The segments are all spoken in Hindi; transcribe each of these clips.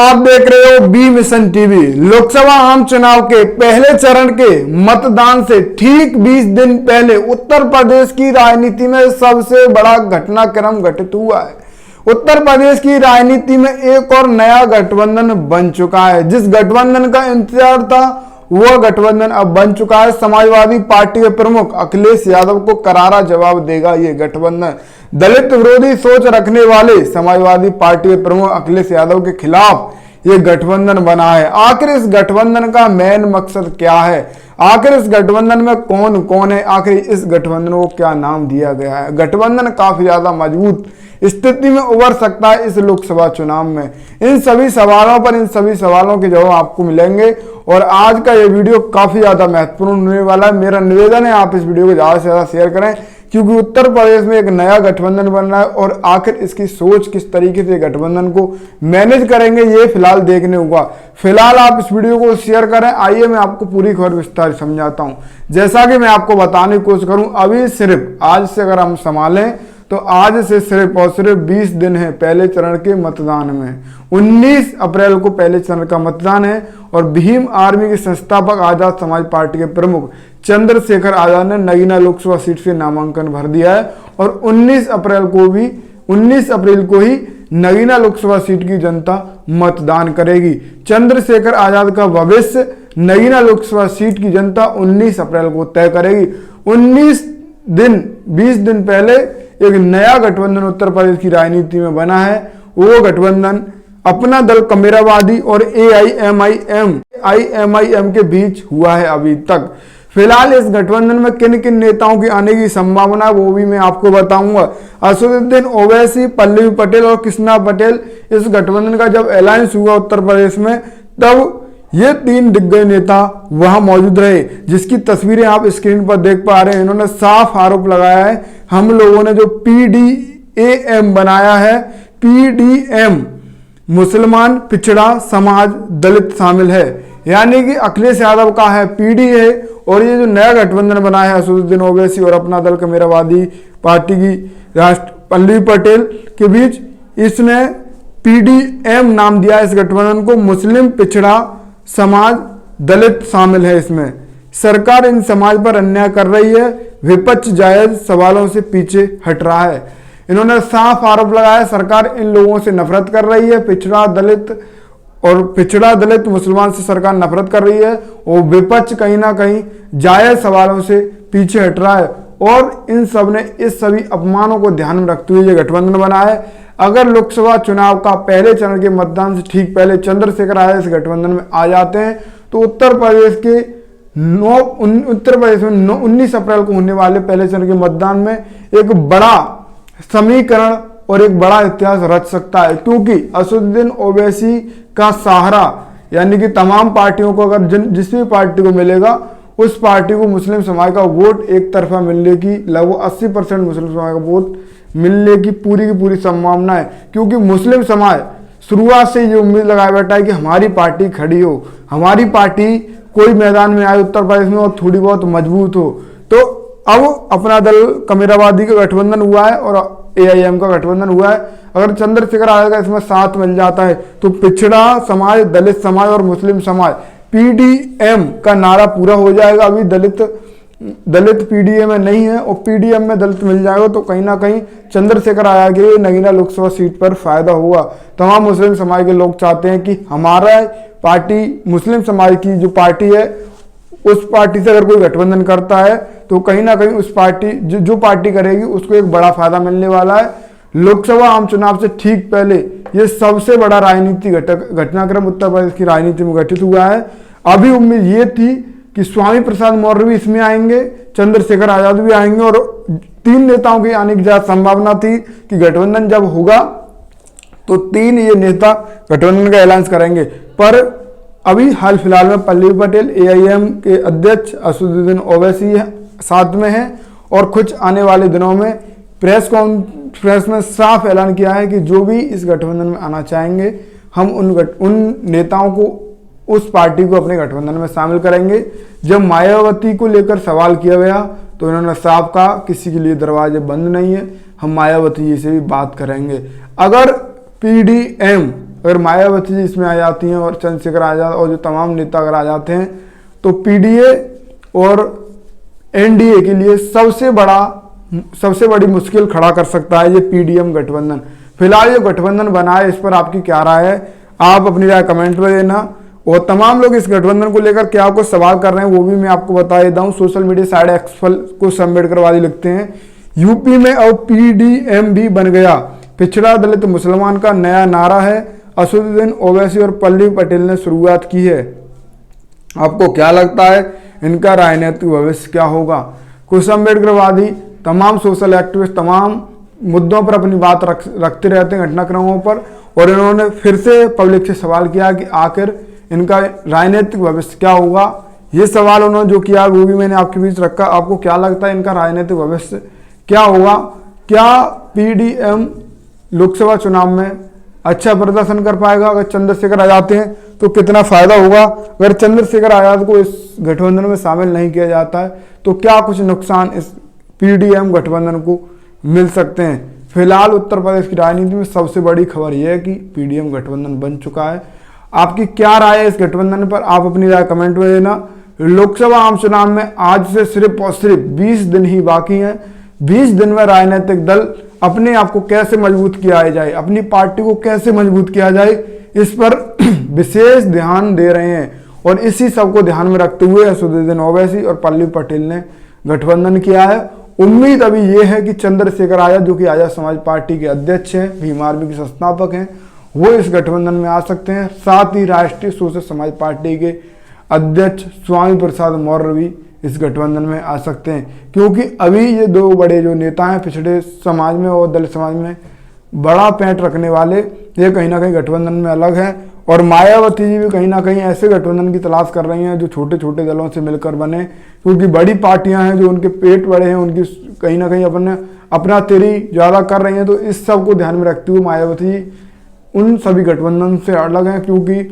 आप देख रहे हो बी मिशन टीवी। लोकसभा आम चुनाव के पहले चरण के मतदान से ठीक 20 दिन पहले उत्तर प्रदेश की राजनीति में सबसे बड़ा घटनाक्रम घटित हुआ है। उत्तर प्रदेश की राजनीति में एक और नया गठबंधन बन चुका है। जिस गठबंधन का इंतजार था वह गठबंधन अब बन चुका है। समाजवादी पार्टी के प्रमुख अखिलेश यादव को करारा जवाब देगा ये गठबंधन। दलित विरोधी सोच रखने वाले समाजवादी पार्टी के प्रमुख अखिलेश यादव के खिलाफ ये गठबंधन बना है। आखिर इस गठबंधन का मेन मकसद क्या है? आखिर इस गठबंधन में कौन कौन है? आखिर इस गठबंधन को क्या नाम दिया गया है? गठबंधन काफी ज्यादा मजबूत स्थिति में उभर सकता है इस लोकसभा चुनाव में। इन सभी सवालों के जवाब आपको मिलेंगे और आज का ये वीडियो काफी ज्यादा महत्वपूर्ण होने वाला है। मेरा निवेदन है आप इस वीडियो को ज्यादा से ज्यादा शेयर करें, क्योंकि उत्तर प्रदेश में एक नया गठबंधन बन रहा है और आखिर इसकी सोच किस तरीके से गठबंधन को मैनेज करेंगे ये फिलहाल देखने होगा। फिलहाल आप इस वीडियो को शेयर करें। आइए मैं आपको पूरी खबर विस्तार समझाता हूं। जैसा कि मैं आपको बताने की कोशिश करूं, अभी सिर्फ आज से अगर हम संभालें तो आज से सिर्फ और सिर्फ 20 दिन है पहले चरण के मतदान में। 19 अप्रैल को पहले चरण का मतदान है और भीम आर्मी के संस्थापक आजाद समाज पार्टी के प्रमुख चंद्रशेखर आजाद ने नगीना लोकसभा सीट से नामांकन भर दिया है और 19 अप्रैल को ही नगीना लोकसभा सीट की जनता मतदान करेगी। चंद्रशेखर आजाद का भविष्य नगीना लोकसभा सीट की जनता 19 अप्रैल को तय करेगी। 20 दिन पहले एक नया गठबंधन उत्तर प्रदेश की राजनीति में बना है। वो गठबंधन अपना दल कमेरावादी और AIMIM के बीच हुआ है अभी तक। फिलहाल इस गठबंधन में किन किन नेताओं की आने की संभावना है वो भी मैं आपको बताऊंगा। असदुद्दीन ओवैसी, पल्लवी पटेल और कृष्णा पटेल, इस गठबंधन का जब अलायंस हुआ उत्तर प्रदेश में तब ये 3 दिग्गज नेता वहां मौजूद रहे, जिसकी तस्वीरें आप स्क्रीन पर देख पा रहे हैं। इन्होंने साफ आरोप लगाया है हम लोगों ने जो PDAM बनाया है, PDM मुसलमान, पिछड़ा समाज, दलित शामिल है, यानी कि अखिलेश यादव का है PD है और ये जो नया गठबंधन बना है असदुद्दीन ओवैसी और अपना दल कमेरावादी पार्टी की पल्लवी पटेल के बीच, इसने PDM नाम दिया इस गठबंधन को। मुस्लिम, पिछड़ा समाज, दलित शामिल है इसमें। सरकार इन समाज पर अन्याय कर रही है, विपक्ष जायज सवालों से पीछे हट रहा है। इन्होंने साफ आरोप लगाया सरकार इन लोगों से नफरत कर रही है। पिछड़ा दलित मुसलमान से सरकार नफरत कर रही है और विपक्ष कहीं ना कहीं जायज सवालों से पीछे हट रहा है और इन सब ने इस सभी अपमानों को ध्यान में रखते हुए ये गठबंधन बना है। अगर लोकसभा चुनाव का पहले चरण के मतदान से ठीक पहले चंद्रशेखर आजाद इस गठबंधन में आ जाते हैं तो उत्तर प्रदेश में 19 अप्रैल को होने वाले पहले चरण के मतदान में एक बड़ा समीकरण और एक बड़ा इतिहास रच सकता है, क्योंकि असदुद्दीन ओवैसी का सहारा यानी कि तमाम पार्टियों को अगर जिस भी पार्टी को मिलेगा उस पार्टी को मुस्लिम समाज का वोट एक तरफा मिलने की लगभग 80% मुस्लिम समाज का वोट मिलने की पूरी संभावना है, क्योंकि मुस्लिम समाज शुरुआत से ये उम्मीद लगाया बैठा है कि हमारी पार्टी खड़ी हो, हमारी पार्टी कोई मैदान में आए उत्तर प्रदेश में और थोड़ी बहुत मजबूत हो। तो अब अपना दल कमेरावादी का गठबंधन हुआ है और AIM का गठबंधन हुआ है। अगर चंद्रशेखर आजाद का इसमें साथ मिल जाता है तो पिछड़ा समाज, दलित समाज और मुस्लिम समाज PDM का नारा पूरा हो जाएगा। अभी दलित PDM में नहीं है और PDM में दलित मिल जाएगा तो कहीं ना कहीं चंद्रशेखर आजाद के लिए नगीना लोकसभा सीट पर फायदा होगा। तमाम मुस्लिम समाज के लोग चाहते हैं कि हमारा पार्टी, मुस्लिम समाज की जो पार्टी है उस पार्टी से अगर कोई गठबंधन करता है तो कहीं ना कहीं उस पार्टी जो पार्टी करेगी उसको एक बड़ा फायदा मिलने वाला है। लोकसभा आम चुनाव से ठीक पहले ये सबसे बड़ा राजनीतिक घटनाक्रम उत्तर प्रदेश की राजनीति में घटित हुआ है। अभी उम्मीद ये थी कि स्वामी प्रसाद मौर्य भी इसमें आएंगे, चंद्रशेखर आजाद भी आएंगे और 3 नेताओं की आने की ज्यादा संभावना थी कि गठबंधन जब होगा तो 3 ये नेता गठबंधन का ऐलान करेंगे। पर अभी हाल फिलहाल में पल्लवी पटेल, AIM के अध्यक्ष असदुद्दीन ओवैसी साथ में है और कुछ आने वाले दिनों में प्रेस कॉन्फ्रेंस में साफ ऐलान किया है कि जो भी इस गठबंधन में आना चाहेंगे हम उन नेताओं को, उस पार्टी को अपने गठबंधन में शामिल करेंगे। जब मायावती को लेकर सवाल किया गया तो इन्होंने साफ कहा किसी के लिए दरवाजे बंद नहीं है, हम मायावती जी से भी बात करेंगे। अगर PDM अगर मायावती जी इसमें आ जाती हैं और चंद्रशेखर आजाद और जो तमाम नेता अगर आ जाते हैं तो पीडीए और एनडीए के लिए सबसे बड़ी मुश्किल खड़ा कर सकता है ये पीडीएम गठबंधन। फिलहाल जो गठबंधन बना है इस पर आपकी क्या राय है, आप अपनी राय कमेंट में देना। और तमाम लोग इस गठबंधन को लेकर क्या कुछ सवाल कर रहे हैं वो भी मैं आपको बता देता हूँ। सोशल मीडिया साइड एक्सफल कुछ अम्बेडकरवादी लिखते हैं, यूपी में अब पीडीएम भी बन गया, पिछड़ा दलित मुसलमान का नया नारा है, असदुद्दीन ओवैसी और पल्लवी पटेल ने शुरुआत की है। आपको क्या लगता है इनका राजनीतिक भविष्य क्या होगा? कुछ अम्बेडकरवादी तमाम सोशल एक्टिविस्ट तमाम मुद्दों पर अपनी बात रखते रहते हैं, घटनाक्रमों पर, और इन्होंने फिर से पब्लिक से सवाल किया कि आखिर इनका राजनीतिक भविष्य क्या होगा। ये सवाल उन्होंने जो किया वो भी मैंने आपके बीच रखा। आपको क्या लगता है इनका राजनीतिक भविष्य क्या होगा? क्या पीडीएम लोकसभा चुनाव में अच्छा प्रदर्शन कर पाएगा? अगर चंद्रशेखर आ जाते हैं तो कितना फायदा होगा? अगर चंद्रशेखर आजाद को इस गठबंधन में शामिल नहीं किया जाता है तो क्या कुछ नुकसान इस पीडीएम गठबंधन को मिल सकते हैं? फिलहाल उत्तर प्रदेश की राजनीति में सबसे बड़ी खबर यह है कि पीडीएम गठबंधन बन चुका है। आपकी क्या राय है इस गठबंधन पर? आप अपनी राय कमेंट में देना। लोकसभा आम चुनाव में आज से सिर्फ और सिर्फ 20 दिन ही बाकी हैं। 20 दिन में राजनीतिक दल अपने आप को कैसे मजबूत किया जाए, अपनी पार्टी को कैसे मजबूत किया जाए, इस पर विशेष ध्यान दे रहे हैं। और इसी सब को ध्यान में रखते हुए असदुद्दीन ओवैसी और पल्लवी पटेल ने गठबंधन किया है। उम्मीद अभी ये है कि चंद्रशेखर आजाद, जो कि आजाद समाज पार्टी के अध्यक्ष हैं, भीम आर्मी के संस्थापक हैं, वो इस गठबंधन में आ सकते हैं। साथ ही राष्ट्रीय सोशल समाज पार्टी के अध्यक्ष स्वामी प्रसाद मौर्य भी इस गठबंधन में आ सकते हैं, क्योंकि अभी ये दो बड़े जो नेता हैं पिछड़े समाज में और दलित समाज में बड़ा पैंट रखने वाले, ये कहीं ना कहीं गठबंधन में अलग है। और मायावती जी भी कहीं ना कहीं ऐसे गठबंधन की तलाश कर रही हैं जो छोटे छोटे दलों से मिलकर बने, क्योंकि बड़ी पार्टियां हैं जो उनके पेट बड़े हैं, उनकी कहीं ना कहीं अपना तेरी ज़्यादा कर रही हैं। तो इस सब को ध्यान में रखते हुए मायावती जी उन सभी गठबंधन से अलग हैं, क्योंकि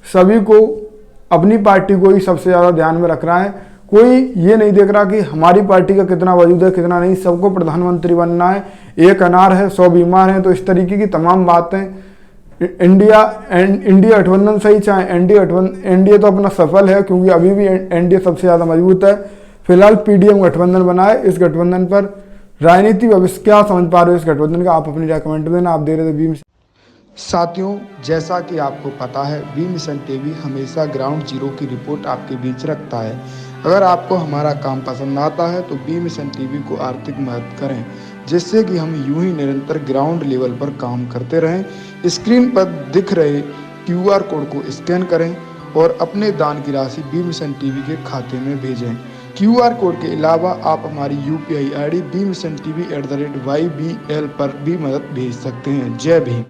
सभी को अपनी पार्टी को ही सबसे ज़्यादा ध्यान में रख रहा है। कोई ये नहीं देख रहा कि हमारी पार्टी का कितना वजूद है कितना नहीं, सबको प्रधानमंत्री बनना है, एक अनार है 100 बीमार हैं। तो इस तरीके की तमाम बातें इंडिया गठबंधन सही चाहे एनडीए तो अपना सफल है, क्योंकि अभी भी एनडीए सबसे ज़्यादा मजबूत है। फिलहाल पीडीएम गठबंधन बनाए, इस गठबंधन पर राजनीति भविष्य क्या समझ पा रहे हो इस गठबंधन का? आप अपनी राय कमेंट में देना। आप दे रहे थे बी मिशन। साथियों, जैसा कि आपको पता है बी मिशन टीवी हमेशा ग्राउंड जीरो की रिपोर्ट आपके बीच रखता है। अगर आपको हमारा काम पसंद आता है तो बी मिशन टीवी को आर्थिक मदद करें, जिससे कि हम यूं ही निरंतर ग्राउंड लेवल पर काम करते रहें। स्क्रीन पर दिख रहे QR कोड को स्कैन करें और अपने दान की राशि बी मिशन टीवी के खाते में भेजें। QR कोड के अलावा आप हमारी UPI ID bmissiontv@ybl पर भी मदद भेज सकते हैं। जय भीम।